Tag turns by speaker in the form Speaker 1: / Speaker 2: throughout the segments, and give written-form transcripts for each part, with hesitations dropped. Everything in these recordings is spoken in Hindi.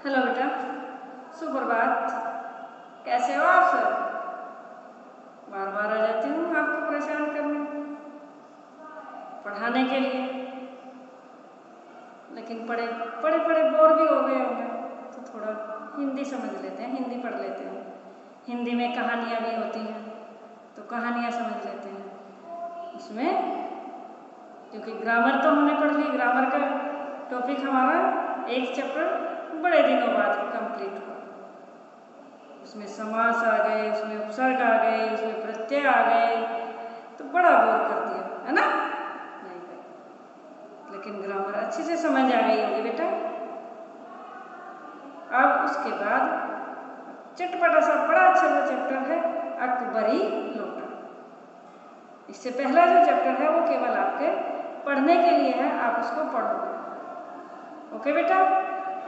Speaker 1: हेलो बेटा, सुप्रभात। कैसे हो आप सब? बार बार आ जाती हूँ आपको परेशान करने पढ़ाने के लिए, लेकिन पढ़े पढ़े पढ़े बोर भी हो गए होंगे तो थोड़ा हिंदी समझ लेते हैं, हिंदी पढ़ लेते हैं। हिंदी में कहानियाँ भी होती हैं तो कहानियाँ समझ लेते हैं उसमें, क्योंकि ग्रामर तो हमने पढ़ ली। ग्रामर का टॉपिक हमारा एक चैप्टर बड़े दिनों बाद कंप्लीट हुआ। उसमें समास आ गए, उसमें उपसर्ग आ गए, उसमें प्रत्यय आ गए, तो बड़ा बोर कर दिया, है ना? नहीं भाई, लेकिन ग्रामर अच्छे से समझ आ गई होगी बेटा। अब उसके बाद चटपटा सा बड़ा अच्छा वो चैप्टर है अकबरी लोटा। इससे पहला जो चैप्टर है वो केवल आपके पढ़ने के लिए है, आप उसको पढ़ोगे। ओके बेटा,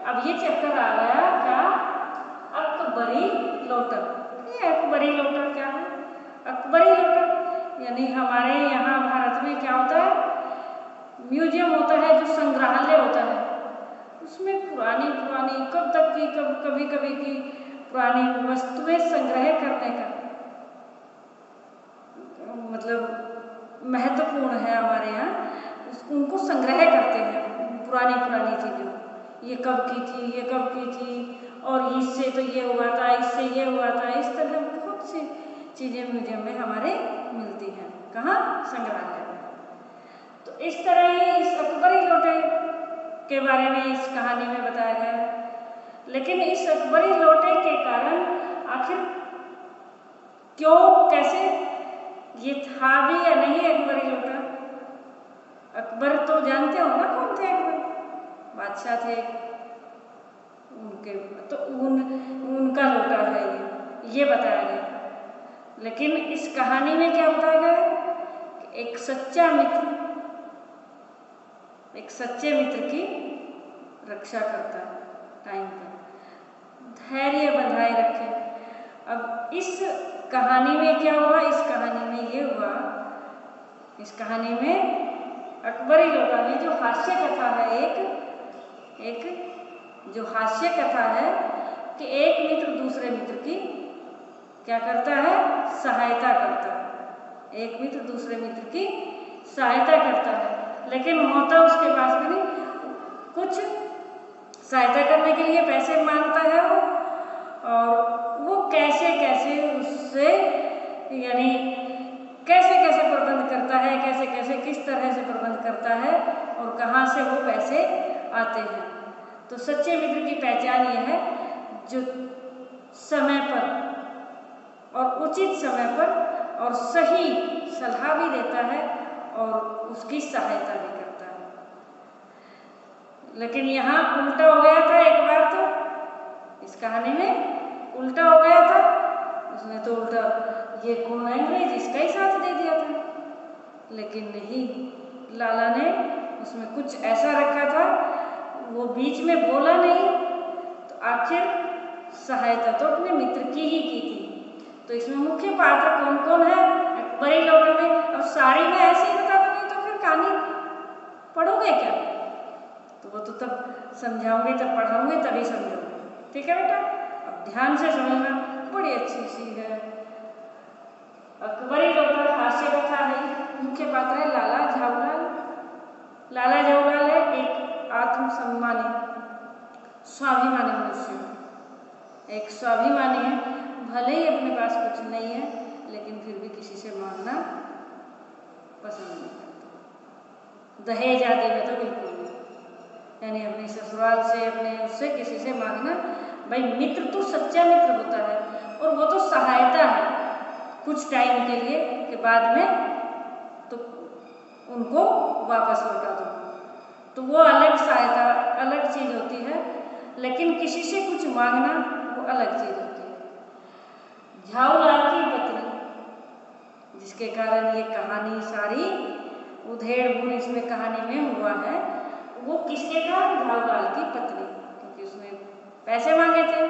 Speaker 1: अब ये चैप्टर आ गया क्या? अकबरी लोटन। ये अकबरी लोटन क्या है? अकबरी लोटन यानी हमारे यहाँ भारत में क्या होता है, म्यूजियम होता है, जो संग्रहालय होता है, उसमें पुरानी पुरानी कब तक की कभी कभी की पुरानी वस्तुएं संग्रह करने का मतलब महत्वपूर्ण है हमारे यहाँ। उनको संग्रह करते हैं, पुरानी पुरानी चीज़ों, ये कब की थी, ये कब की थी, और इससे तो ये हुआ था, इससे ये हुआ था। इस तरह बहुत सी चीज़ें म्यूजियम में हमारे मिलती हैं। कहाँ? संग्रहालय में। तो इस तरह ही इस अकबरी लोटे के बारे में इस कहानी में बताया गया है। लेकिन इस अकबरी लोटे के कारण आखिर क्यों, कैसे, ये था भी या नहीं अकबरी लोटा? अकबर तो जानते हो ना कौन थे? अकबर बादशाह थे, उनके तो उनका लोटा है ये बताया गया। लेकिन इस कहानी में क्या बताया गया कि एक सच्चा मित्र एक सच्चे मित्र की रक्षा करता है, टाइम पर धैर्य बंधाए रखे। अब इस कहानी में क्या हुआ? इस कहानी में ये हुआ, इस कहानी में अकबरी लोटा में जो हास्य कथा है, एक जो हास्य कथा है कि एक मित्र दूसरे मित्र की क्या करता है? सहायता करता है। एक मित्र दूसरे मित्र की सहायता करता है, लेकिन होता उसके पास भी नहीं कुछ। सहायता करने के लिए पैसे मांगता है वो, और वो कैसे कैसे उससे यानी कैसे कैसे प्रबंध करता है, कैसे कैसे किस तरह से प्रबंध करता है, और कहाँ से वो पैसे आते हैं। तो सच्चे मित्र की पहचान ये है जो समय पर और उचित समय पर और सही सलाह भी देता है और उसकी सहायता भी करता है। लेकिन यहाँ उल्टा हो गया था एक बार, तो इस कहानी में उल्टा हो गया था। उसने तो उल्टा ये कौन अंग्रेज, इसका ही साथ दे दिया था। लेकिन नहीं, लाला ने उसमें कुछ ऐसा रखा था, वो बीच में बोला नहीं, तो आखिर सहायता तो अपने मित्र की ही की थी। तो इसमें मुख्य पात्र कौन कौन है अकबरी लोटे में? अब सारी में ऐसे ही बता दूंगी तो फिर कहानी पढ़ोगे क्या? तो वो तो तब समझाऊंगी, तब पढ़ाऊंगी, तभी समझोगे। ठीक है बेटा, अब ध्यान से समझना, बड़ी अच्छी सी है। अकबरी लोटा हास्य कथा है। मुख्य पात्र है लाला झाऊलाल। लाला झाऊलाल है एक आत्मसम्मानी स्वाभिमानी मनुष्य, एक स्वाभिमानी है। भले ही अपने पास कुछ नहीं है, लेकिन फिर भी किसी से मांगना पसंद नहीं करता। दहेज आदि में तो बिल्कुल नहीं, यानी अपने ससुराल से, अपने उससे किसी से मांगना। भाई मित्र तो सच्चा मित्र होता है, और वो तो सहायता है कुछ टाइम के लिए, के बाद में तो उनको वापस लौटा दो, तो वो अलग सहायता, अलग चीज़ होती है। लेकिन किसी से कुछ मांगना वो अलग चीज़ होती है। झाऊलाल की पत्नी, जिसके कारण ये कहानी सारी उधेड़-बुन इसमें कहानी में हुआ है, वो किसके कारण? झाऊलाल की पत्नी, क्योंकि उसने पैसे मांगे थे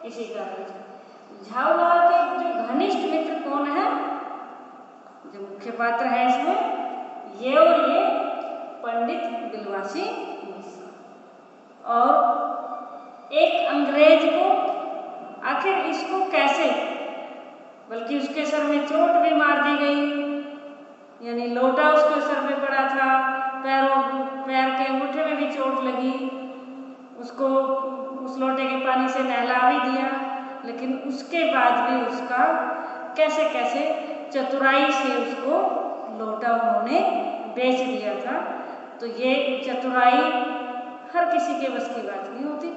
Speaker 1: इसी कारण से। झाऊलाल के जो घनिष्ठ मित्र कौन है, जो मुख्य पात्र है इसमें, ये और ये पंडित बिलवासी मिश्र। और एक अंग्रेज को आखिर इसको कैसे, बल्कि उसके सर में चोट भी मार दी गई, यानी लोटा उसके सर में पड़ा था, पैर के अंगूठे में भी चोट लगी, उसको उस लोटे के पानी से नहला भी दिया, लेकिन उसके बाद भी उसका कैसे कैसे चतुराई से उसको लोटा उन्होंने बेच दिया था। तो ये चतुराई हर किसी के बस की बात नहीं होती।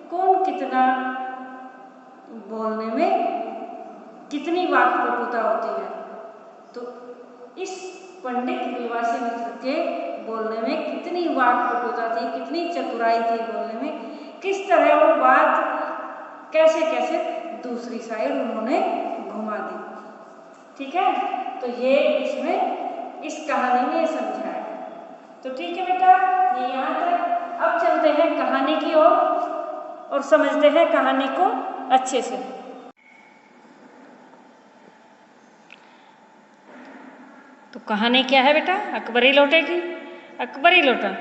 Speaker 1: कौन कितना बोलने में कितनी वाक्पटुता होती है। तो इस पंडित बिलवासी मिश्र के बोलने में कितनी वाक्पटुता थी, कितनी चतुराई थी बोलने में, किस तरह वो बात कैसे कैसे दूसरी साइड उन्होंने घुमा दी। ठीक है, तो ये इसमें इस कहानी में समझाया है। तो ठीक है बेटा, ये यहाँ तक। अब चलते हैं कहानी की ओर और समझते हैं कहानी को अच्छे से। तो कहानी क्या है बेटा? अकबरी लोटे की। अकबरी लोटा।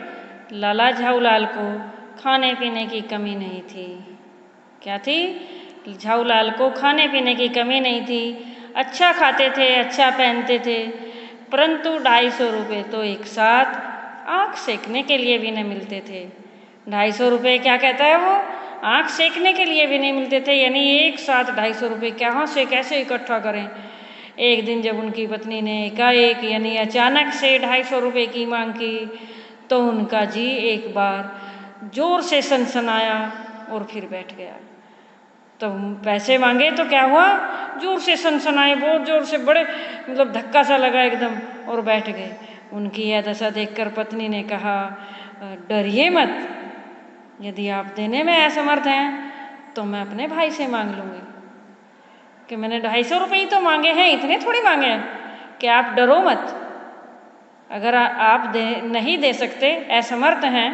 Speaker 1: लाला झाऊलाल को खाने पीने की कमी नहीं थी। क्या थी? झाऊलाल को खाने पीने की कमी नहीं थी। अच्छा खाते थे, अच्छा पहनते थे, परंतु 250 रुपये तो एक साथ आँख सेकने के लिए भी न मिलते थे। 250 रुपये क्या कहता है वो? आँख सेकने के लिए भी नहीं मिलते थे, यानी एक साथ 250 रुपये कहाँ से कैसे इकट्ठा करें। एक दिन जब उनकी पत्नी ने एकाएक यानी अचानक से 250 रुपये की मांग की, तो उनका जी एक बार जोर से सनसनाया और फिर बैठ गया। तो पैसे मांगे तो क्या हुआ? जोर से सनसनाए, बहुत जोर से, बड़े मतलब धक्का सा लगा एकदम, और बैठ गए। उनकी यह दशा देखकर पत्नी ने कहा, डरिए मत, यदि आप देने में असमर्थ हैं तो मैं अपने भाई से मांग लूँगी। कि मैंने 250 रुपये ही तो मांगे हैं, इतने थोड़ी मांगे हैं, कि आप डरो मत। अगर आप नहीं दे सकते, असमर्थ हैं,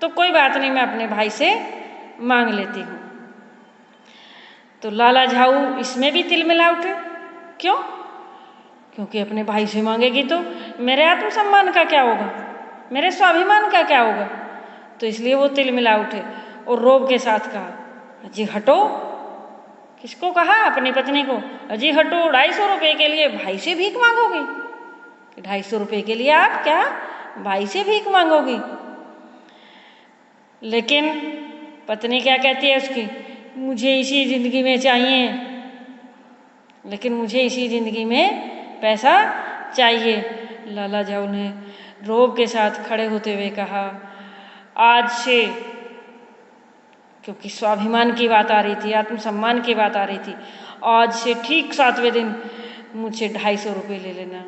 Speaker 1: तो कोई बात नहीं, मैं अपने भाई से मांग लेती हूँ। तो लाला झाऊ इसमें भी तिल मिला उठे। क्यों? क्योंकि अपने भाई से मांगेगी तो मेरे आत्मसम्मान का क्या होगा, मेरे स्वाभिमान का क्या होगा। तो इसलिए वो तिल मिला उठे और रोब के साथ कहा, अजी हटो। किसको कहा? अपनी पत्नी को। अजी हटो, 250 रुपये के लिए भाई से भीख मांगोगी? 250 रुपये के लिए आप क्या भाई से भीख मांगोगी? लेकिन पत्नी क्या कहती है उसकी? मुझे इसी जिंदगी में चाहिए, लेकिन मुझे इसी जिंदगी में पैसा चाहिए। लाला झाऊ ने रोब के साथ खड़े होते हुए कहा, आज से, क्योंकि स्वाभिमान की बात आ रही थी, आत्मसम्मान की बात आ रही थी, आज से ठीक 7वें दिन मुझसे 250 रुपये ले लेना।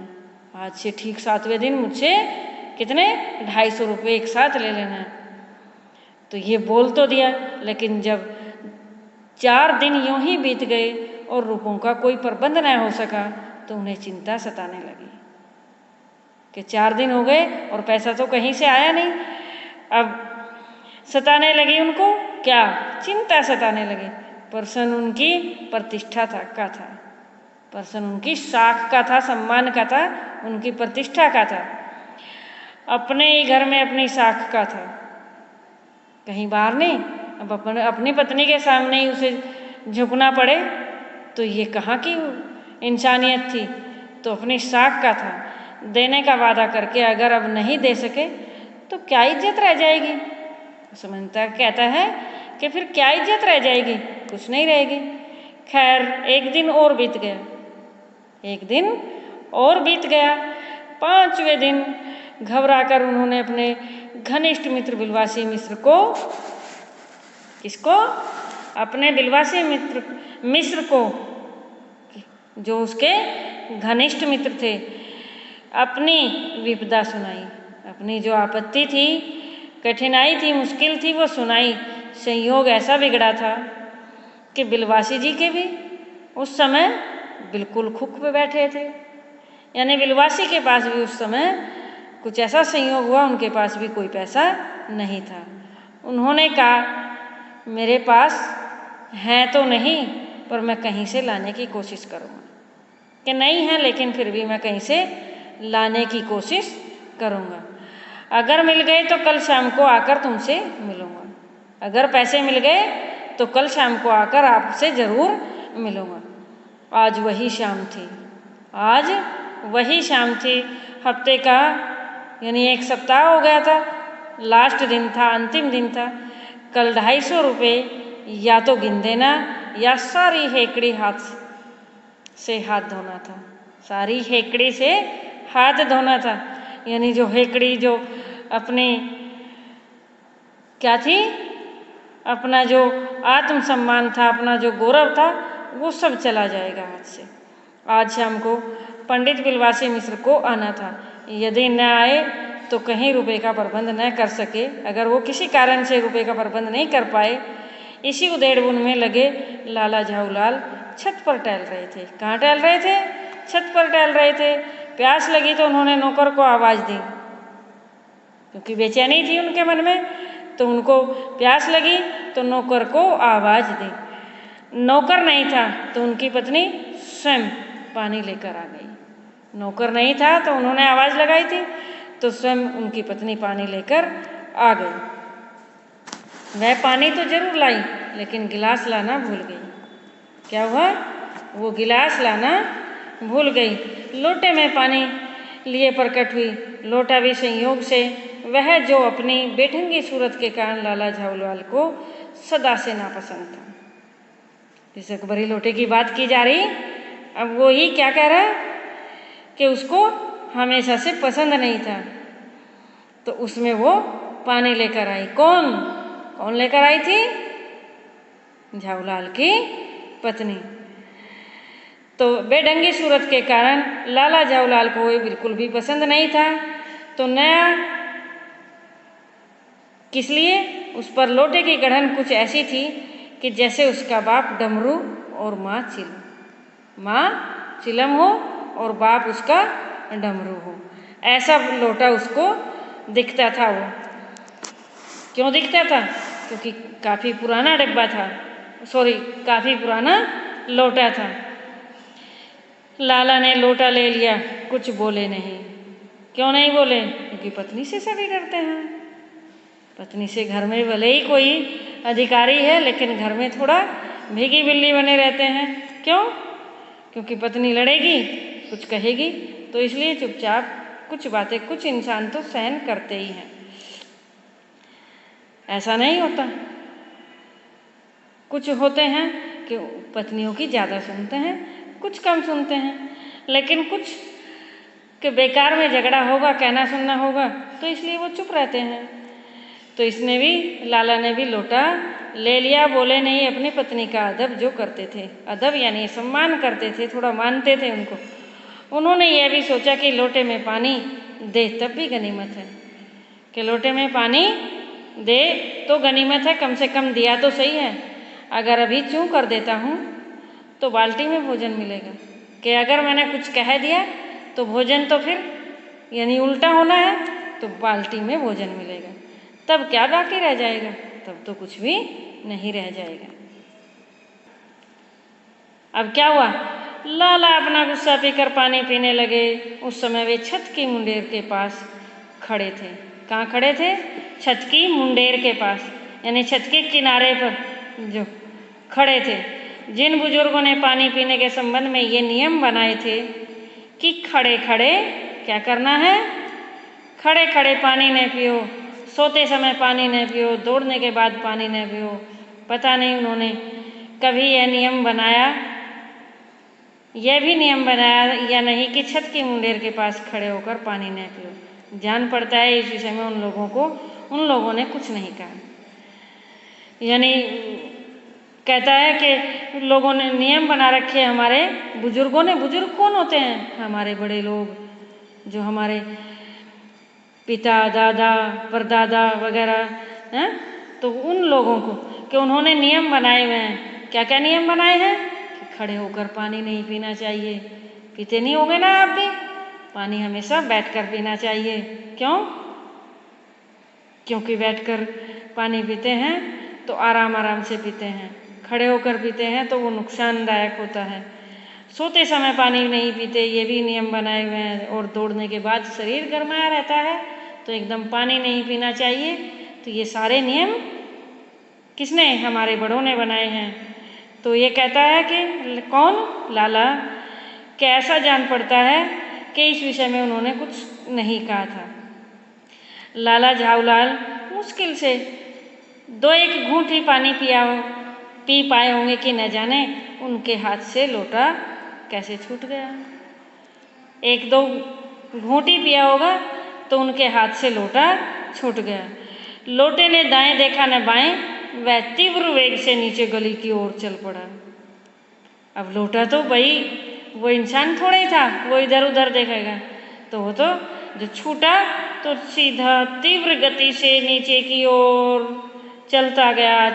Speaker 1: आज से ठीक 7वें दिन मुझसे कितने? 250 रुपये एक साथ ले लेना। तो ये बोल तो दिया, लेकिन जब 4 दिन यूं ही बीत गए और रुपयों का कोई प्रबंध न हो सका, तो उन्हें चिंता सताने लगी कि 4 दिन हो गए और पैसा तो कहीं से आया नहीं। अब सताने लगी उनको क्या? चिंता सताने लगी। प्रश्न उनकी प्रतिष्ठा का था, प्रश्न उनकी साख का था, सम्मान का था, उनकी प्रतिष्ठा का था, अपने ही घर में अपनी साख का था, कहीं बाहर नहीं। अब अपनी पत्नी के सामने ही उसे झुकना पड़े तो ये कहाँ की इंसानियत थी। तो अपनी साख का था, देने का वादा करके अगर अब नहीं दे सके तो क्या इज्जत रह जाएगी। समझता कहता है कि फिर क्या इज्जत रह जाएगी, कुछ नहीं रहेगी। खैर एक दिन और बीत गया, एक दिन और बीत गया। 5वें दिन घबराकर उन्होंने अपने घनिष्ठ मित्र बिलवासी मिश्र को, किसको? अपने बिलवासी मिश्र को, जो उसके घनिष्ठ मित्र थे, अपनी विपदा सुनाई। अपनी जो आपत्ति थी, कठिनाई थी, मुश्किल थी, वो सुनाई। संयोग ऐसा बिगड़ा था कि बिलवासी जी के भी उस समय बिल्कुल खुक पे बैठे थे, यानी बिलवासी के पास भी उस समय कुछ ऐसा संयोग हुआ, उनके पास भी कोई पैसा नहीं था। उन्होंने कहा, मेरे पास है तो नहीं, पर मैं कहीं से लाने की कोशिश करूँगा। कि नहीं है, लेकिन फिर भी मैं कहीं से लाने की कोशिश करूँगा। अगर मिल गए तो कल शाम को आकर तुमसे मिलूँगा। अगर पैसे मिल गए तो कल शाम को आकर आपसे ज़रूर मिलूँगा। आज वही शाम थी, आज वही शाम थी। हफ्ते का यानी 1 सप्ताह हो गया था, लास्ट दिन था, अंतिम दिन था। कल 250 रुपये या तो गिन देना या सारी हेकड़ी हाथ से हाथ धोना था, सारी हेकड़ी से हाथ धोना था। यानी जो हेकड़ी जो अपनी क्या थी, अपना जो आत्मसम्मान था, अपना जो गौरव था, वो सब चला जाएगा हाथ से। आज शाम को पंडित बिलवासी मिश्र को आना था। यदि न आए तो कहीं रुपए का प्रबंध न कर सके। अगर वो किसी कारण से रुपए का प्रबंध नहीं कर पाए, इसी उधेड़-बुन में लगे लाला झाऊलाल छत पर टहल रहे थे। कहाँ टहल रहे थे? छत पर टहल रहे थे। प्यास लगी तो उन्होंने नौकर को आवाज़ दी, क्योंकि बेचैनी थी उनके मन में, तो उनको प्यास लगी तो नौकर को आवाज़ दी। नौकर नहीं था तो उनकी पत्नी स्वयं पानी लेकर आ गई। नौकर नहीं था तो उन्होंने आवाज़ लगाई थी, तो स्वयं उनकी पत्नी पानी लेकर आ गई। वह पानी तो जरूर लाई, लेकिन गिलास लाना भूल गई। क्या हुआ? वो गिलास लाना भूल गई। लोटे में पानी लिए प्रकट हुई। लोटा भी संयोग से वह जो अपनी बेढंगी सूरत के कारण लाला झाऊलाल को सदा से नापसंद था। जिस अकबरी लोटे की बात की जा रही, अब वो ही क्या कह रहा कि उसको हमेशा से पसंद नहीं था। तो उसमें वो पानी लेकर आई। कौन कौन लेकर आई थी? झाऊलाल की पत्नी। तो बेढंगी सूरत के कारण लाला झाऊलाल को ये बिल्कुल भी पसंद नहीं था। तो नया किस लिए? उस पर लोटे की गढ़न कुछ ऐसी थी कि जैसे उसका बाप डमरू और माँ चिलम हो और बाप उसका डमरू हो, ऐसा लोटा उसको दिखता था। वो क्यों दिखता था? क्योंकि काफ़ी पुराना डिब्बा था, काफ़ी पुराना लोटा था। लाला ने लोटा ले लिया, कुछ बोले नहीं। क्यों नहीं बोले? क्योंकि पत्नी से सभी डरते हैं। पत्नी से घर में भले ही कोई अधिकारी है, लेकिन घर में थोड़ा भीगी बिल्ली बने रहते हैं। क्यों? क्योंकि पत्नी लड़ेगी, कुछ कहेगी, तो इसलिए चुपचाप कुछ बातें कुछ इंसान तो सहन करते ही हैं। ऐसा नहीं होता। कुछ होते हैं कि पत्नियों की ज़्यादा सुनते हैं, कुछ कम सुनते हैं, लेकिन कुछ कि बेकार में झगड़ा होगा, कहना सुनना होगा, तो इसलिए वो चुप रहते हैं। तो इसने भी, लाला ने भी लोटा ले लिया, बोले नहीं। अपनी पत्नी का अदब जो करते थे, अदब यानी सम्मान करते थे, थोड़ा मानते थे उनको। उन्होंने यह भी सोचा कि लोटे में पानी दे तब भी गनीमत है, कि लोटे में पानी दे तो गनीमत है, कम से कम दिया तो सही है। अगर अभी चूँ कर देता हूँ तो बाल्टी में भोजन मिलेगा, कि अगर मैंने कुछ कह दिया तो भोजन तो फिर यानी उल्टा होना है, तो बाल्टी में भोजन मिलेगा। तब क्या बाकी रह जाएगा? तब तो कुछ भी नहीं रह जाएगा। अब क्या हुआ? लाला अपना गुस्सा पीकर पानी पीने लगे। उस समय वे छत की मुंडेर के पास खड़े थे। कहाँ खड़े थे? छत की मुंडेर के पास, यानी छत के किनारे पर जो खड़े थे। जिन बुजुर्गों ने पानी पीने के संबंध में ये नियम बनाए थे कि खड़े खड़े क्या करना है, खड़े खड़े पानी न पियो, सोते समय पानी न पियो, दौड़ने के बाद पानी न पियो। पता नहीं उन्होंने कभी यह नियम बनाया, यह भी नियम बनाया या नहीं कि छत की मुंडेर के पास खड़े होकर पानी न पियो। जान पड़ता है इस विषय में उन लोगों ने कुछ नहीं कहा। यानी कहता है कि लोगों ने नियम बना रखे, हमारे बुजुर्गों ने। बुजुर्ग कौन होते हैं? हमारे बड़े लोग, जो हमारे पिता, दादा, परदादा वगैरह हैं, तो उन लोगों को कि उन्होंने नियम बनाए हुए हैं। क्या क्या नियम बनाए हैं? कि खड़े होकर पानी नहीं पीना चाहिए। पीते नहीं होंगे ना आप भी? पानी हमेशा बैठकर पीना चाहिए। क्यों? क्योंकि बैठकर पानी पीते हैं तो आराम आराम से पीते हैं, खड़े होकर पीते हैं तो वो नुकसानदायक होता है। सोते समय पानी नहीं पीते, ये भी नियम बनाए हुए हैं। और दौड़ने के बाद शरीर गर्माया रहता है तो एकदम पानी नहीं पीना चाहिए। तो ये सारे नियम किसने? हमारे बड़ों ने बनाए हैं। तो ये कहता है कि कौन? लाला। क्या ऐसा जान पड़ता है कि इस विषय में उन्होंने कुछ नहीं कहा था। लाला झाऊलाल मुश्किल से 2-1 घूंट ही पानी पी पाए होंगे कि न जाने उनके हाथ से लोटा कैसे छूट गया। 1-2 घूंट ही पिया होगा तो उनके हाथ से लोटा छूट गया। लोटे ने दाएं देखा न बाएं, वह तीव्र वेग से नीचे गली की ओर चल पड़ा। अब लोटा तो भाई वो इंसान थोड़ा ही था, वो इधर उधर देखेगा। तो वो तो जो छूटा तो सीधा तीव्र गति से नीचे की ओर चलता गया,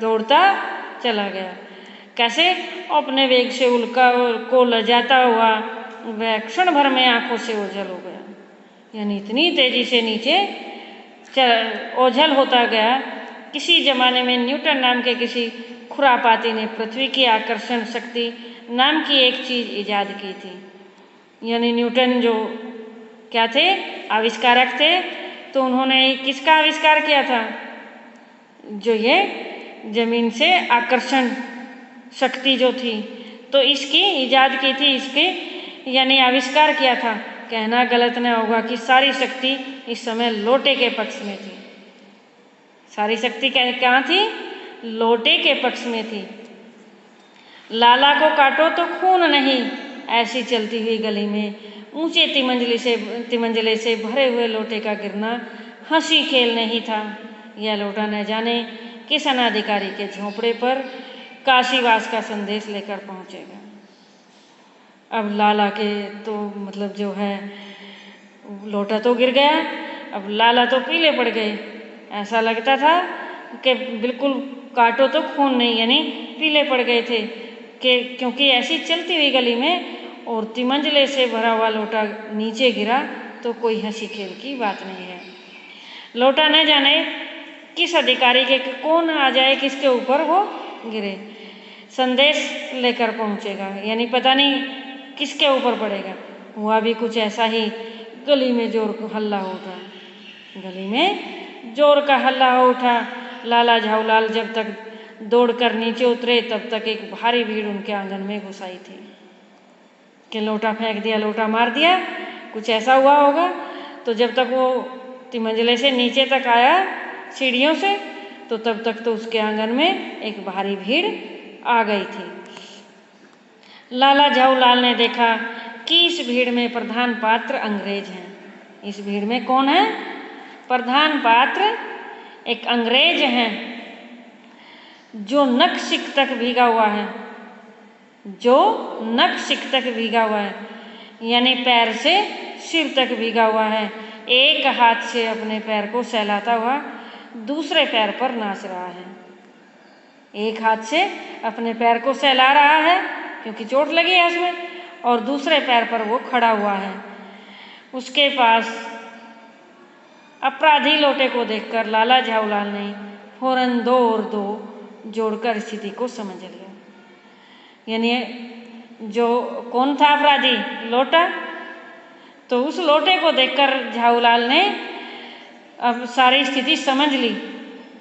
Speaker 1: दौड़ता चला गया। कैसे? अपने वेग से उल्का को लजाता हुआ वह क्षण भर में आंखों से ओझल हो गया। यानी इतनी तेजी से नीचे ओझल होता गया। किसी जमाने में न्यूटन नाम के किसी खुरापाती ने पृथ्वी की आकर्षण शक्ति नाम की एक चीज इजाद की थी। यानी न्यूटन जो क्या थे? आविष्कारक थे। तो उन्होंने किसका आविष्कार किया था? जो ये जमीन से आकर्षण शक्ति जो थी, तो इसकी इजाद की थी, इसके यानी आविष्कार किया था। कहना गलत न होगा कि सारी शक्ति इस समय लोटे के पक्ष में थी। सारी शक्ति कहाँ थी? लोटे के पक्ष में थी। लाला को काटो तो खून नहीं, ऐसी चलती हुई गली में ऊंचे तिमंजले से भरे हुए लोटे का गिरना हंसी खेल नहीं था। यह लोटा न जाने किस अनाधिकारी के झोंपड़े पर काशीवास का संदेश लेकर पहुंचेगा। अब लाला के तो मतलब जो है लोटा तो गिर गया, अब लाला तो पीले पड़ गए। ऐसा लगता था कि बिल्कुल काटो तो खून नहीं, यानी पीले पड़ गए थे कि क्योंकि ऐसी चलती हुई गली में और तिमंजले से भरा हुआ लोटा नीचे गिरा तो कोई हंसी खेल की बात नहीं है। लोटा न जाने किस अधिकारी के कौन आ जाए, किसके ऊपर वो गिरे, संदेश लेकर पहुंचेगा, यानी पता नहीं किसके ऊपर पड़ेगा। हुआ भी कुछ ऐसा ही। गली में जोर का हल्ला हो उठा। गली में जोर का हल्ला हो उठा। लाला झाऊलाल जब तक दौड़कर नीचे उतरे तब तक एक भारी भीड़ उनके आंगन में घुस आई थी कि लोटा फेंक दिया, लोटा मार दिया, कुछ ऐसा हुआ होगा। तो जब तक वो तिमंजले से नीचे तक आया सीढ़ियों से, तो तब तक तो उसके आंगन में एक भारी भीड़ आ गई थी। लाला झाऊलाल ने देखा कि इस भीड़ में प्रधान पात्र अंग्रेज हैं। इस भीड़ में कौन है? प्रधान पात्र एक अंग्रेज हैं जो नक सिक तक भीगा हुआ है, जो नक सिक तक भीगा हुआ है, यानी पैर से सिर तक भीगा हुआ है। एक हाथ से अपने पैर को सहलाता हुआ दूसरे पैर पर नाच रहा है। एक हाथ से अपने पैर को सहला रहा है क्योंकि चोट लगी है उसमें, और दूसरे पैर पर वो खड़ा हुआ है। उसके पास अपराधी लोटे को देखकर लाला झाऊलाल ने फौरन 2 और 2 जोड़कर स्थिति को समझ लिया। यानी जो कौन था अपराधी? लोटा। तो उस लोटे को देखकर झाऊलाल ने अब सारी स्थिति समझ ली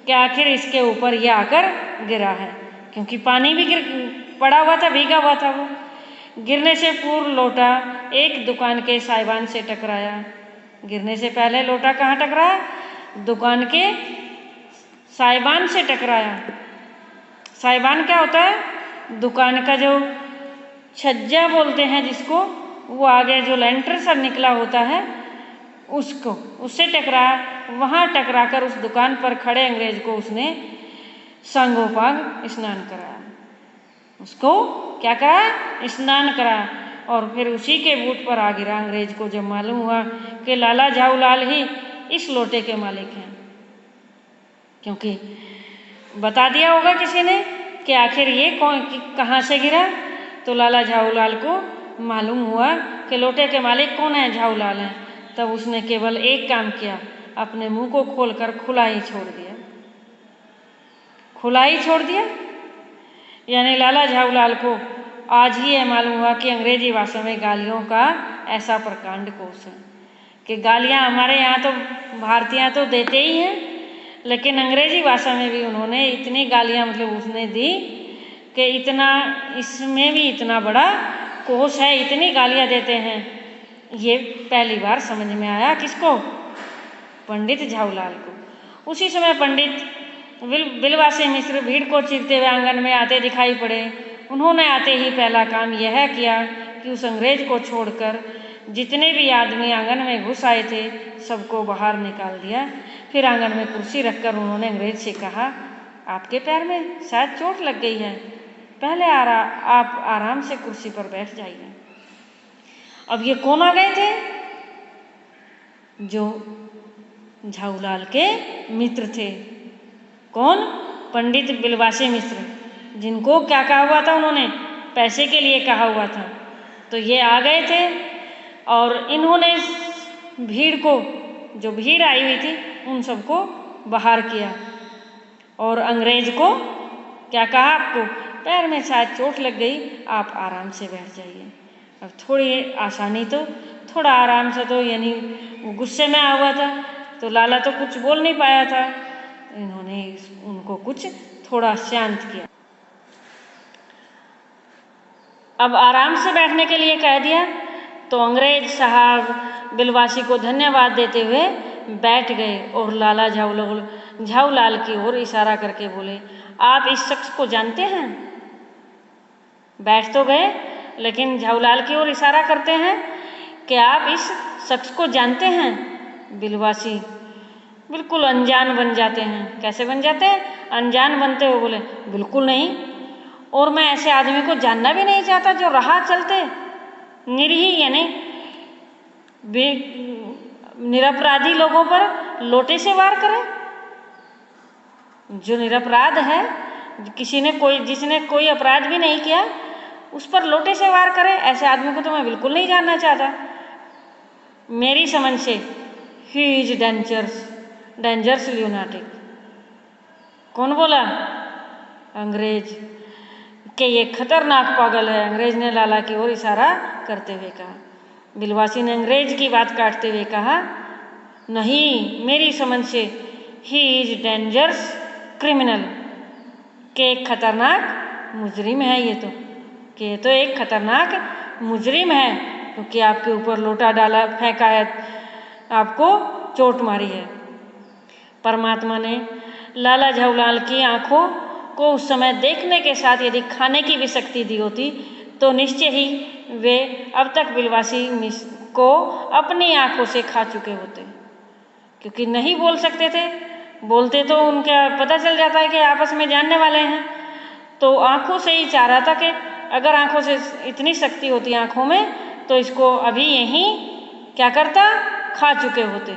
Speaker 1: कि आखिर इसके ऊपर ये आकर गिरा है, क्योंकि पानी भी पड़ा हुआ था, भीगा हुआ था। वो गिरने से पूर्व लोटा एक दुकान के साइबान से टकराया। गिरने से पहले लोटा कहाँ टकराया? दुकान के साइबान से टकराया। साइबान क्या होता है? दुकान का जो छज्जा बोलते हैं जिसको, वो आगे जो लेंटर सा निकला होता है उसको, उससे टकराया। वहाँ टकराकर उस दुकान पर खड़े अंग्रेज को उसने सांगोपांग स्नान कराया। उसको क्या करा? स्नान करा। और फिर उसी के बूट पर आ गिरा। अंग्रेज को जब मालूम हुआ कि लाला झाऊलाल ही इस लोटे के मालिक हैं, क्योंकि बता दिया होगा किसी ने कि आखिर ये कहाँ से गिरा, तो लाला झाऊलाल को मालूम हुआ कि लोटे के मालिक कौन है? झाऊलाल हैं। तब उसने केवल एक काम किया, अपने मुंह को खोलकर खुला ही छोड़ दिया। खुला ही छोड़ दिया, यानी लाला झाऊलाल को आज ही यह मालूम हुआ कि अंग्रेजी भाषा में गालियों का ऐसा प्रकांड कोश है कि गालियाँ हमारे यहाँ तो भारतीय तो देते ही हैं, लेकिन अंग्रेजी भाषा में भी उन्होंने इतनी गालियाँ मतलब उसने दी कि इतना इसमें भी इतना बड़ा कोश है, इतनी गालियाँ देते हैं। ये पहली बार समझ में आया किसको? पंडित झाऊलाल को। उसी समय पंडित बिलवासी मिश्र भीड़ को चीरते हुए आंगन में आते दिखाई पड़े। उन्होंने आते ही पहला काम यह किया कि उस अंग्रेज को छोड़कर जितने भी आदमी आंगन में घुस आए थे सबको बाहर निकाल दिया। फिर आंगन में कुर्सी रखकर उन्होंने अंग्रेज से कहा, आपके पैर में शायद चोट लग गई है, पहले आप आराम से कुर्सी पर बैठ जाइए। अब ये कौन आ गए थे? जो झाऊलाल के मित्र थे। कौन? पंडित बिलवासी मिश्र, जिनको क्या कहा हुआ था? उन्होंने पैसे के लिए कहा हुआ था। तो ये आ गए थे और इन्होंने भीड़ को, जो भीड़ आई हुई थी, उन सबको बाहर किया और अंग्रेज को क्या कहा? आपको पैर में शायद चोट लग गई, आप आराम से बैठ जाइए। अब थोड़ी आसानी तो, थोड़ा आराम से तो, यानी वो गुस्से में आ हुआ था तो लाला तो कुछ बोल नहीं पाया था। इन्होंने उनको कुछ थोड़ा शांत किया। अब आराम से बैठने के लिए कह दिया तो अंग्रेज साहब बिलवासी को धन्यवाद देते हुए बैठ गए और लाला झाऊलाल की ओर इशारा करके बोले, आप इस शख्स को जानते हैं? बैठ तो गए लेकिन झाऊलाल की ओर इशारा करते हैं कि आप इस शख्स को जानते हैं? बिलवासी बिल्कुल अनजान बन जाते हैं। कैसे बन जाते हैं? अनजान बनते हुए बोले, बिल्कुल नहीं, और मैं ऐसे आदमी को जानना भी नहीं चाहता जो राह चलते निरीह यानी निरपराधी लोगों पर लोटे से वार करे। जो निरपराध है, जिसने कोई अपराध भी नहीं किया, उस पर लोटे से वार करे, ऐसे आदमी को तो मैं बिल्कुल नहीं जानना चाहता। मेरी समझ से ही इज डेंजरस ल्यूनाटिक। कौन बोला? अंग्रेज, कि ये खतरनाक पागल है। अंग्रेज ने लाला की ओर इशारा करते हुए कहा। बिलवासी ने अंग्रेज की बात काटते हुए कहा, नहीं, मेरी समझ से ही इज डेंजरस क्रिमिनल, के एक खतरनाक मुजरिम है ये तो, कि ये तो एक खतरनाक मुजरिम है क्योंकि आपके ऊपर लोटा डाला, फेंका है, आपको चोट मारी है। परमात्मा ने लाला झाऊलाल की आंखों को उस समय देखने के साथ यदि खाने की भी शक्ति दी होती तो निश्चय ही वे अब तक बिलवासी को अपनी आंखों से खा चुके होते, क्योंकि नहीं बोल सकते थे। बोलते तो उनका पता चल जाता है कि आपस में जानने वाले हैं, तो आंखों से ही चाह रहा था कि अगर आंखों से इतनी शक्ति होती आंखों में तो इसको अभी यहीं क्या करता, खा चुके होते।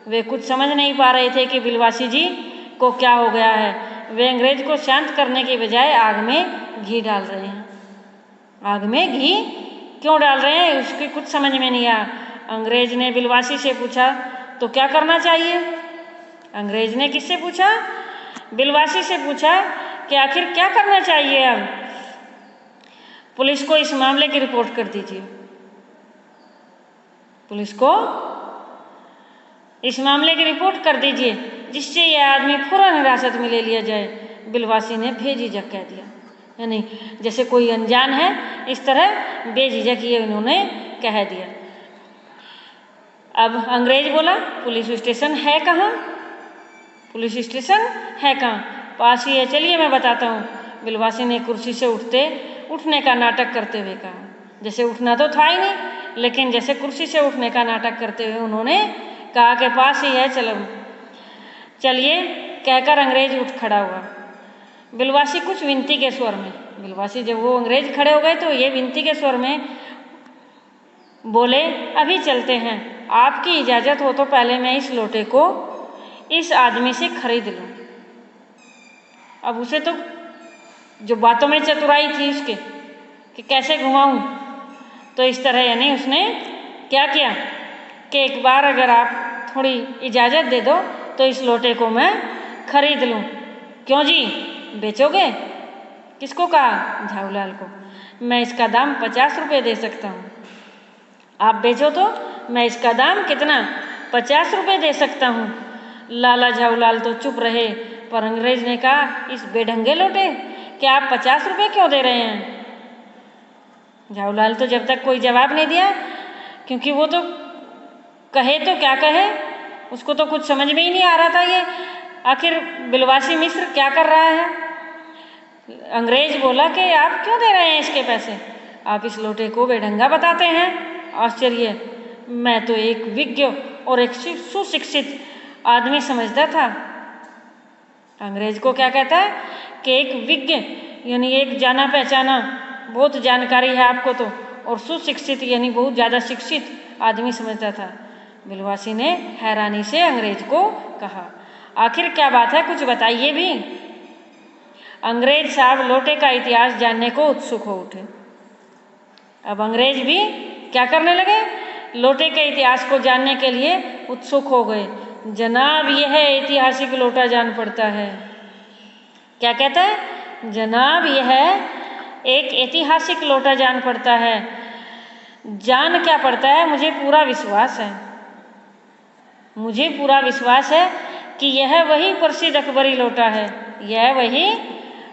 Speaker 1: वे कुछ समझ नहीं पा रहे थे कि बिलवासी जी को क्या हो गया है। वे अंग्रेज को शांत करने के बजाय आग में घी डाल रहे हैं। आग में घी क्यों डाल रहे हैं उसकी कुछ समझ में नहीं आया। अंग्रेज ने बिलवासी से पूछा, तो क्या करना चाहिए? अंग्रेज ने किससे पूछा? बिलवासी से पूछा कि आखिर क्या करना चाहिए। अब पुलिस को इस मामले की रिपोर्ट कर दीजिए। पुलिस को इस मामले की रिपोर्ट कर दीजिए जिससे यह आदमी फौरन हिरासत में ले लिया जाए। बिलवासी ने बेझिझक कह दिया, यानी जैसे कोई अनजान है इस तरह बेझिझक ये उन्होंने कह दिया। अब अंग्रेज बोला, पुलिस स्टेशन है कहाँ? पुलिस स्टेशन है कहाँ? पास ही है, चलिए मैं बताता हूँ। बिलवासी ने कुर्सी से उठने का नाटक करते हुए कहा। जैसे उठना तो था ही नहीं, लेकिन जैसे कुर्सी से उठने का नाटक करते हुए उन्होंने कहा कि पास ही है, चलो चलिए कहकर अंग्रेज उठ खड़ा हुआ। बिलवासी कुछ विनती के स्वर में, बिलवासी जब वो अंग्रेज खड़े हो गए तो ये विनती के स्वर में बोले, अभी चलते हैं, आपकी इजाज़त हो तो पहले मैं इस लोटे को इस आदमी से खरीद लूँ। अब उसे तो जो बातों में चतुराई थी उसके कि कैसे घुमाऊँ, तो इस तरह यानी उसने क्या किया कि एक बार अगर आप थोड़ी इजाज़त दे दो तो इस लोटे को मैं खरीद लूँ। क्यों जी, बेचोगे? किसको कहा? झाऊलाल को। मैं इसका दाम 50 रुपये दे सकता हूँ। आप बेचो तो मैं इसका दाम कितना? 50 रुपये दे सकता हूँ। लाला झाऊलाल तो चुप रहे, पर अंग्रेज ने कहा, इस बेढंगे लोटे कि आप 50 रुपये क्यों दे रहे हैं? झाऊलाल तो जब तक कोई जवाब नहीं दिया, क्योंकि वो तो कहे तो क्या कहे, उसको तो कुछ समझ में ही नहीं आ रहा था ये आखिर बिलवासी मिश्र क्या कर रहा है। अंग्रेज बोला कि आप क्यों दे रहे हैं इसके पैसे? आप इस लोटे को बेढंगा बताते हैं? आश्चर्य, मैं तो एक विज्ञ और एक सुशिक्षित आदमी समझता था। अंग्रेज को क्या कहता है कि एक विज्ञ यानी एक जाना पहचाना, बहुत जानकारी है आपको तो, और सुशिक्षित यानी बहुत ज़्यादा शिक्षित आदमी समझता था। बिलवासी ने हैरानी से अंग्रेज को कहा, आखिर क्या बात है, कुछ बताइए भी। अंग्रेज साहब लोटे का इतिहास जानने को उत्सुक हो उठे। अब अंग्रेज भी क्या करने लगे, लोटे के इतिहास को जानने के लिए उत्सुक हो गए। जनाब, यह ऐतिहासिक लोटा जान पड़ता है। क्या कहता है? जनाब, यह एक ऐतिहासिक लोटा जान पड़ता है। जान क्या पड़ता है? मुझे पूरा विश्वास है, मुझे पूरा विश्वास है कि यह वही प्रसिद्ध अकबरी लोटा है, यह वही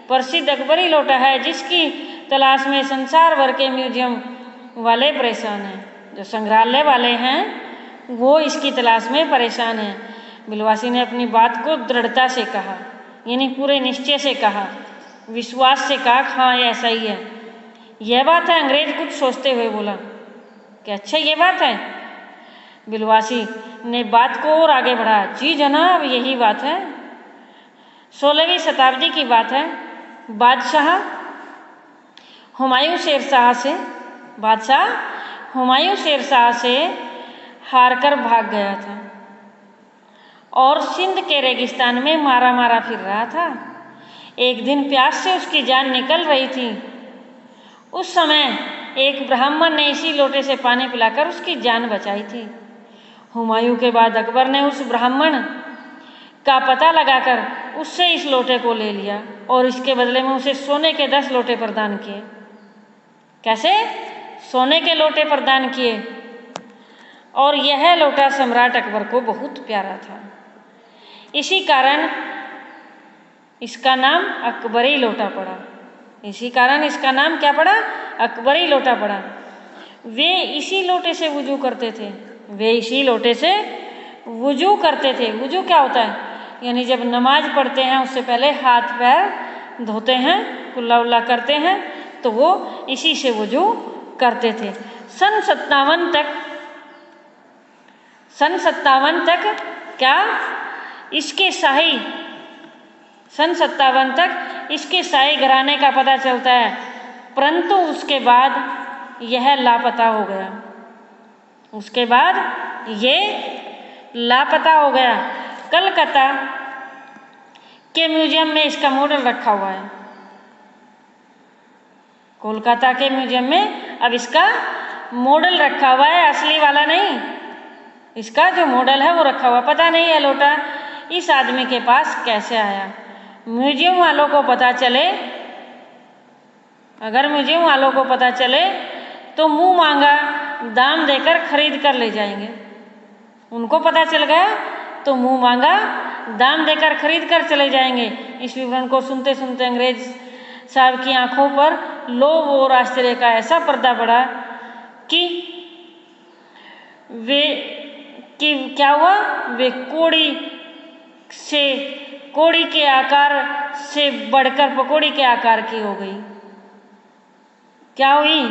Speaker 1: प्रसिद्ध अकबरी लोटा है जिसकी तलाश में संसार भर के म्यूजियम वाले परेशान हैं। जो संग्रहालय वाले हैं वो इसकी तलाश में परेशान हैं। बिलवासी ने अपनी बात को दृढ़ता से कहा, यानी पूरे निश्चय से कहा, विश्वास से कहा, हाँ ऐसा ही है, यह बात है। अंग्रेज कुछ सोचते हुए बोला कि अच्छा ये बात है। बिलवासी ने बात को और आगे बढ़ाया, जी जनाब, यही बात है। 16वीं शताब्दी की बात है। बादशाह हुमायूं शेर शाह से हारकर भाग गया था और सिंध के रेगिस्तान में मारा मारा फिर रहा था। एक दिन प्यास से उसकी जान निकल रही थी। उस समय एक ब्राह्मण ने इसी लोटे से पानी पिलाकर उसकी जान बचाई थी। हुमायूं के बाद अकबर ने उस ब्राह्मण का पता लगाकर उससे इस लोटे को ले लिया और इसके बदले में उसे सोने के 10 लोटे प्रदान किए। कैसे? सोने के लोटे प्रदान किए। और यह लोटा सम्राट अकबर को बहुत प्यारा था। इसी कारण इसका नाम अकबरी लोटा पड़ा। इसी कारण इसका नाम क्या पड़ा? अकबरी लोटा पड़ा। वे इसी लोटे से वुजू करते थे। वे इसी लोटे से वुजू करते थे। वुजू क्या होता है? यानी जब नमाज पढ़ते हैं उससे पहले हाथ पैर धोते हैं, कुल्ला उल्ला करते हैं, तो वो इसी से वुजू करते थे। सन 57 तक क्या इसके शाही सन 57 तक इसके शाही घराने का पता चलता है, परंतु उसके बाद यह लापता हो गया। उसके बाद ये लापता हो गया। कलकत्ता के म्यूजियम में इसका मॉडल रखा हुआ है। कोलकाता के म्यूजियम में अब इसका मॉडल रखा हुआ है, असली वाला नहीं। इसका जो मॉडल है वो रखा हुआ। पता नहीं है लोटा इस आदमी के पास कैसे आया। म्यूजियम वालों को पता चले, अगर म्यूजियम वालों को पता चले तो मुंह मांगा दाम देकर खरीद कर ले जाएंगे। उनको पता चल गया तो मुंह मांगा दाम देकर खरीद कर चले जाएंगे। इस विवरण को सुनते सुनते अंग्रेज साहब की आंखों पर लोभ और आश्चर्य का ऐसा पर्दा पड़ा कि क्या हुआ? वे कोड़ी के आकार से बढ़कर पकौड़ी के आकार की हो गई। क्या हुई?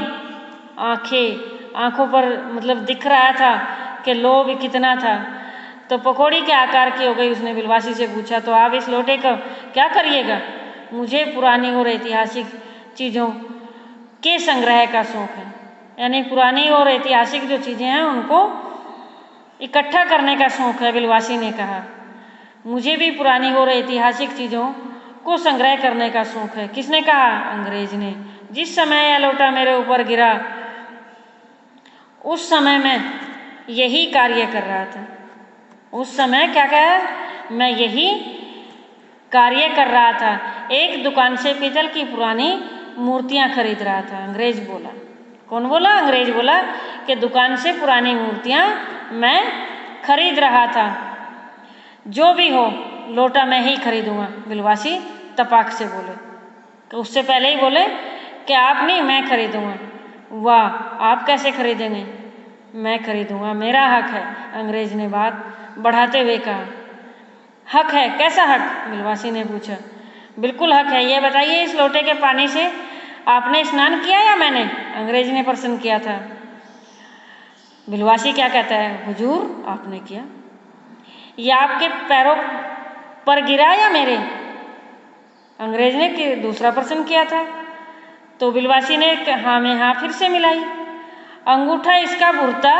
Speaker 1: आंखों पर मतलब दिख रहा था कि लोभ कितना था, तो पकौड़ी के आकार की हो गई। उसने बिलवासी से पूछा, तो आप इस लोटे का क्या करिएगा? मुझे पुरानी और ऐतिहासिक चीज़ों के संग्रह का शौक है। यानी पुरानी और ऐतिहासिक जो चीज़ें हैं उनको इकट्ठा करने का शौक है। बिलवासी ने कहा, मुझे भी पुरानी और ऐतिहासिक चीज़ों को संग्रह करने का शौक है। किसने कहा? अंग्रेज ने। जिस समय यह लोटा मेरे ऊपर गिरा उस समय मैं यही कार्य कर रहा था। उस समय क्या कहा? मैं यही कार्य कर रहा था। एक दुकान से पीतल की पुरानी मूर्तियां खरीद रहा था। अंग्रेज बोला। कौन बोला? अंग्रेज बोला कि दुकान से पुरानी मूर्तियां मैं खरीद रहा था। जो भी हो लोटा मैं ही खरीदूंगा, बिलवासी तपाक से बोले। तो उससे पहले ही बोले कि आप नहीं, मैं खरीदूंगा। वाह, आप कैसे खरीदेंगे? मैं खरीदूंगा, मेरा हक है, अंग्रेज ने बात बढ़ाते हुए कहा। हक है? कैसा हक? बिलवासी ने पूछा। बिल्कुल हक है, ये बताइए इस लोटे के पानी से आपने स्नान किया या मैंने? अंग्रेज ने प्रश्न किया था। बिलवासी क्या कहता है? हुजूर आपने किया। यह आपके पैरों पर गिरा या मेरे? अंग्रेज ने दूसरा प्रश्न किया था। तो बिलवासी ने हाँ में हाँ फिर से मिलाई। अंगूठा इसका बुरता,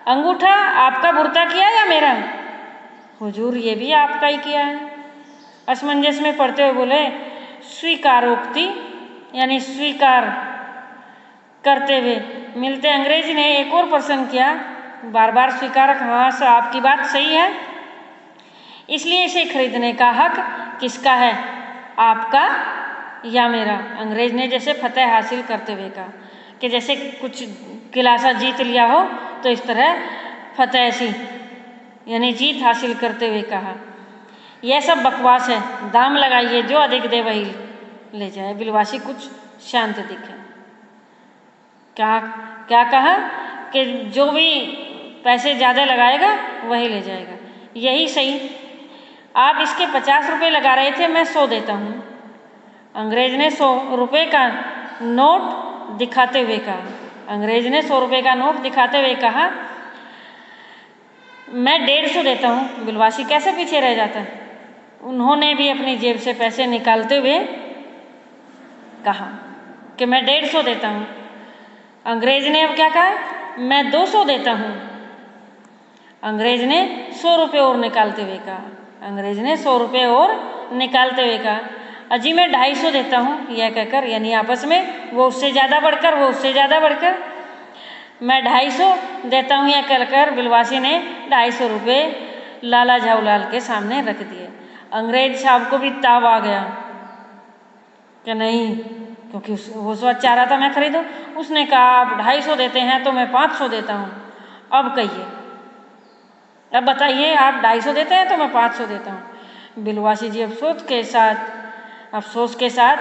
Speaker 1: अंगूठा आपका बुरता किया या मेरा? हुजूर ये भी आपका ही किया है। असमंजस में पढ़ते हुए बोले स्वीकारोक्ति, यानी स्वीकार करते हुए। मिलते अंग्रेज ने एक और प्रश्न किया, बार बार स्वीकार, हाँ सर आपकी बात सही है, इसलिए इसे खरीदने का हक किसका है, आपका या मेरा? अंग्रेज ने जैसे फतेह हासिल करते हुए कहा कि जैसे कुछ किलासा जीत लिया हो, तो इस तरह फतेह सी यानी जीत हासिल करते हुए कहा। यह सब बकवास है, दाम लगाइए, जो अधिक दे वही ले जाए। बिलवासी कुछ शांत दिखे। क्या क्या कहा कि जो भी पैसे ज़्यादा लगाएगा वही ले जाएगा। यही सही, आप इसके 50 रुपये लगा रहे थे, मैं 100 देता हूँ। अंग्रेज ने 100 रुपये का नोट दिखाते हुए कहा। अंग्रेज ने 100 रुपये का नोट दिखाते हुए कहा, मैं 150 देता हूँ। बिलवासी कैसे पीछे रह जाता? उन्होंने भी अपनी जेब से पैसे निकालते हुए कहा कि मैं 150 देता हूँ। अंग्रेज ने अब क्या कहा? मैं 200 देता हूँ। अंग्रेज ने 100 रुपये और निकालते हुए कहा। अंग्रेज ने 100 रुपये और निकालते हुए कहा, अजी मैं 250 देता हूँ। यह कहकर, यानी आपस में वो उससे ज़्यादा बढ़कर, वो उससे ज़्यादा बढ़कर, मैं 250 देता हूँ यह कहकर बिलवासी ने 250 रुपये लाला झाऊलाल के सामने रख दिए। अंग्रेज साहब को भी ताव आ गया कि नहीं, क्योंकि वो सोच चाह रहा था मैं खरीदूं। उसने कहा आप 250 देते हैं तो मैं 500 देता हूँ, अब कहिए, अब बताइए, आप 250 देते हैं तो मैं 500 देता हूँ। बिलवासी जी अफसोस के साथ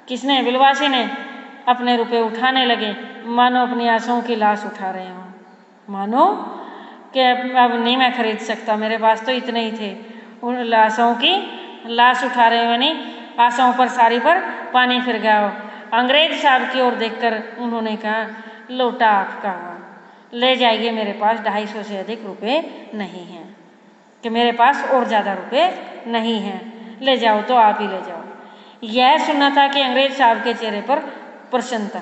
Speaker 1: किसने? बिलवासी ने अपने रुपए उठाने लगे, मानो अपनी आशाओं की लाश उठा रहे हों, मानो कि अब नहीं मैं खरीद सकता, मेरे पास तो इतने ही थे। उन लाशों की लाश उठा रहे हो, यानी आशाओं पर सारी पर पानी फिर गया हो। अंग्रेज साहब की ओर देखकर उन्होंने कहा, लोटा आपका हुआ, ले जाइए, मेरे पास 250 से अधिक रुपए नहीं हैं, कि मेरे पास और ज़्यादा रुपए नहीं हैं, ले जाओ तो आप ही ले जाओ। यह सुनना था कि अंग्रेज साहब के चेहरे पर प्रसन्नता,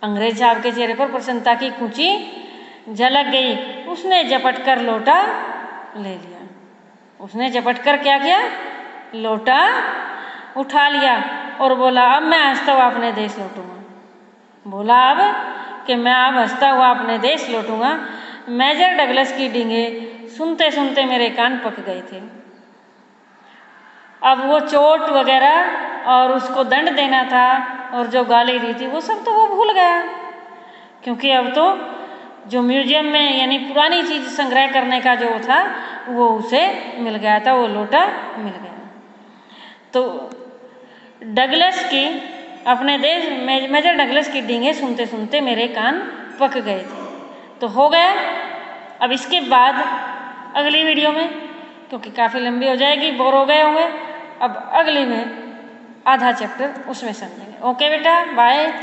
Speaker 1: अंग्रेज साहब के चेहरे पर प्रसन्नता की कुंची झलक गई। उसने झपट कर लोटा ले लिया। उसने झपट कर क्या किया? लोटा उठा लिया और बोला, अब मैं हंसता हुआ अपने देश लौटूंगा। बोला अब कि मैं अब हंसता हुआ अपने देश लौटूंगा। मेजर डगलस की डींगे सुनते सुनते मेरे कान पक गए थे। अब वो चोट वगैरह और उसको दंड देना था और जो गाली दी थी वो सब तो वो भूल गया, क्योंकि अब तो जो म्यूजियम में यानी पुरानी चीज संग्रह करने का जो था वो उसे मिल गया था, वो लोटा मिल गया। तो डगलस की अपने देश मेजर डगलस की डींगे सुनते सुनते मेरे कान पक गए थे। तो हो गया। अब इसके बाद अगली वीडियो में, क्योंकि काफ़ी लंबी हो जाएगी, बोर हो गए होंगे, अब अगली में आधा चैप्टर उसमें समझेंगे। ओके बेटा, बाय।